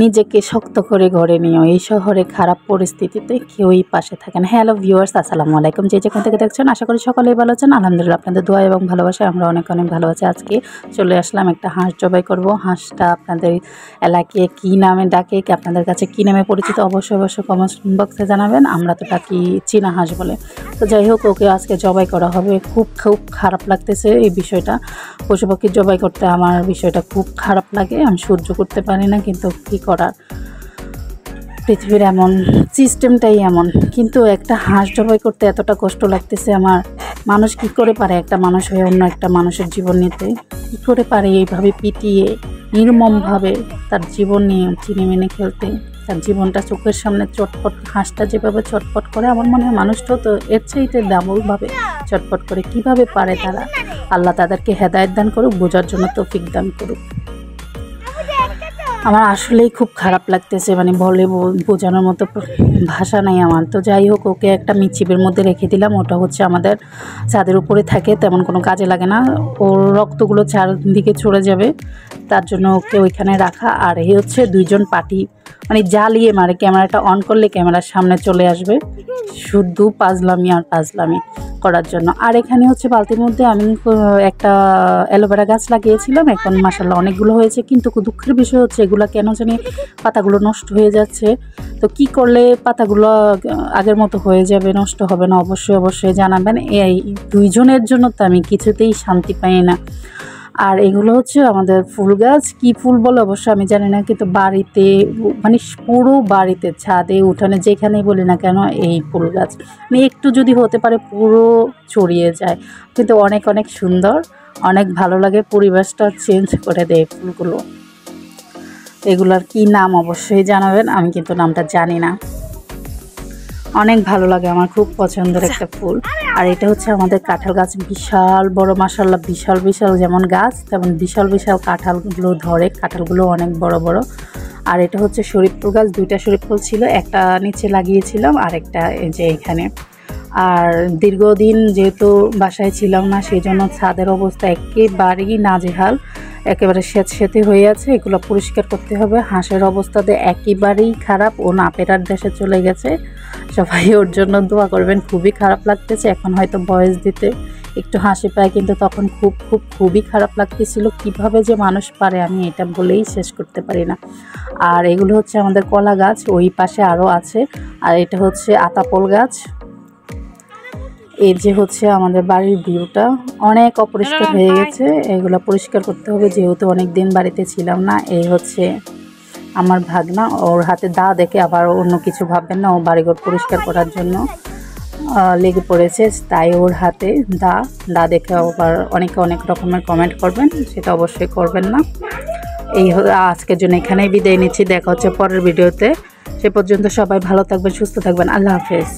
নিজেকে শক্ত করে ঘরে নিও। এই শহরে খারাপ পরিস্থিতিতে কেউই পাশে থাকে না। হ্যালো ভিউয়ার্স, আসসালামু আলাইকুম। যে যেখান থেকে দেখছেন আশা করি সকলেই ভালো আছেন। আলহামদুলিল্লাহ, আপনাদের দোয়া এবং ভালোবাসায় আমরা অনেক অনেক ভালো আছি। আজকে চলে আসলাম একটা হাঁস জবাই করব। হাঁসটা আপনাদের এলাকায় কী নামে ডাকে, আপনাদের কাছে কী নামে পরিচিত, অবশ্যই কমেন্ট বক্সে জানাবেন। আমরা তো ডাকি চীনা হাঁস বলে। তো যাই হোক, ওকে আজকে জবাই করা হবে। খুব খারাপ লাগতেছে এই বিষয়টা। পশু পাখি জবাই করতে আমার বিষয়টা খুব খারাপ লাগে। আমি সহ্য করতে পারি না, কিন্তু কী করার, পৃথিবীর এমন সিস্টেমটাই এমন। কিন্তু একটা হাঁস জবাই করতে এতটা কষ্ট লাগতেছে আমার। মানুষ কি করে পারে একটা মানুষ হয়ে অন্য একটা মানুষের জীবন নিতে? কী করে পারে এইভাবে পিটিয়ে নির্মমভাবে তার জীবন নিয়ে চিনেমেনে খেলতে? তার জীবনটা চোখের সামনে চটপট, হাঁসটা যেভাবে চটপট করে, আমার মনে হয় মানুষটাও তো এর চাইতে ডাবলভাবে চটপট করে। কিভাবে পারে তারা? আল্লাহ তাদেরকে হেদায়েত দান করুক, বোঝার জন্য তৌফিক দান করুক। আমার আসলেই খুব খারাপ লাগতেছে, মানে বলে বোঝানোর মতো ভাষা নাই আমার। তো যাই হোক, ওকে একটা মিচিবের মধ্যে রেখে দিলাম। ওটা হচ্ছে আমাদের ছাদের উপরে থাকে, তেমন কোনো কাজে লাগে না। ওর রক্তগুলো চারদিকে ছড়ে যাবে, তার জন্য ওকে ওইখানে রাখা। আর এই হচ্ছে দুইজন পাটি, মানে জ্বালিয়ে মারে, ক্যামেরাটা অন করলে ক্যামেরার সামনে চলে আসবে, শুধু পাজলামি আর পাজলামি করার জন্য। আর এখানে হচ্ছে বালতির মধ্যে আমি একটা অ্যালোভেরা গাছ লাগিয়েছিলাম, এখন মাশাআল্লাহ অনেকগুলো হয়েছে। কিন্তু দুঃখের বিষয় হচ্ছে এগুলো কেন জানি পাতাগুলো নষ্ট হয়ে যাচ্ছে। তো কি করলে পাতাগুলো আগের মতো হয়ে যাবে, নষ্ট হবে না, অবশ্যই জানাবেন। এই দুইজনের জন্য তো আমি কিছুতেই শান্তি পাই না। আর এগুলো হচ্ছে আমাদের ফুল গাছ, কি ফুল বলে অবশ্য আমি জানি না, কিন্তু বাড়িতে, মানে পুরো বাড়িতে, ছাদে, উঠানে, যেখানেই বলি না কেন এই ফুল গাছ মানে একটু যদি হতে পারে পুরো ছড়িয়ে যায়। কিন্তু অনেক অনেক সুন্দর, অনেক ভালো লাগে, পরিবেশটা চেঞ্জ করে দেয় ফুলগুলো। এগুলার কি নাম অবশ্যই জানাবেন, আমি কিন্তু নামটা জানি না। অনেক ভালো লাগে, আমার খুব পছন্দের একটা ফুল। আর এটা হচ্ছে আমাদের কাঁঠাল গাছ, বিশাল বড়, মাশাআল্লাহ বিশাল যেমন গাছ তেমন বিশাল কাঁঠালগুলো ধরে, কাঁঠালগুলো অনেক বড় বড়। আর এটা হচ্ছে শরীফ গাছ, দুইটা শরীফ ফুল ছিল, একটা নিচে লাগিয়েছিলাম আর একটা এই যে এখানে। আর দীর্ঘদিন যেহেতু বাসায় ছিলাম না, সেই জন্য ছাদের অবস্থা একেবারেই নাজেহাল, একেবারে স্যাঁতস্যাঁতে হয়ে আছে। এগুলো পরিষ্কার করতে হবে। হাঁসের অবস্থাতে একেবারেই খারাপ, ও না পেরার দেশে চলে গেছে। সবাই ওর জন্য দোয়া করবেন। খুবই খারাপ লাগতেছে। এখন হয়তো বয়স দিতে একটু হাসি পায়, কিন্তু তখন খুবই খারাপ লাগতেছিল। কিভাবে যে মানুষ পারে আমি এটা বলেই শেষ করতে পারি না। আর এগুলো হচ্ছে আমাদের কলা গাছ, ওই পাশে আরও আছে। আর এটা হচ্ছে আতাপল গাছ। এই যে হচ্ছে আমাদের বাড়ির ভিউটা অনেক অপরিষ্কার হয়ে গেছে, এগুলো পরিষ্কার করতে হবে, যেহেতু অনেক দিন বাড়িতে ছিলাম না। এই হচ্ছে আমার ভাগনা, ওর হাতে দা দেখে আবার অন্য কিছু ভাববেন না, ও বাড়িঘর পরিষ্কার করার জন্য লেগে পড়েছে, তাই ওর হাতে দা দেখে আবার অনেক রকমের কমেন্ট করবেন, সেটা অবশ্যই করবেন না। এই আজকের জন্য এখানেই বিদায় নিচ্ছি, দেখা হচ্ছে পরের ভিডিওতে। সে পর্যন্ত সবাই ভালো থাকবেন, সুস্থ থাকবেন। আল্লাহ হাফেজ।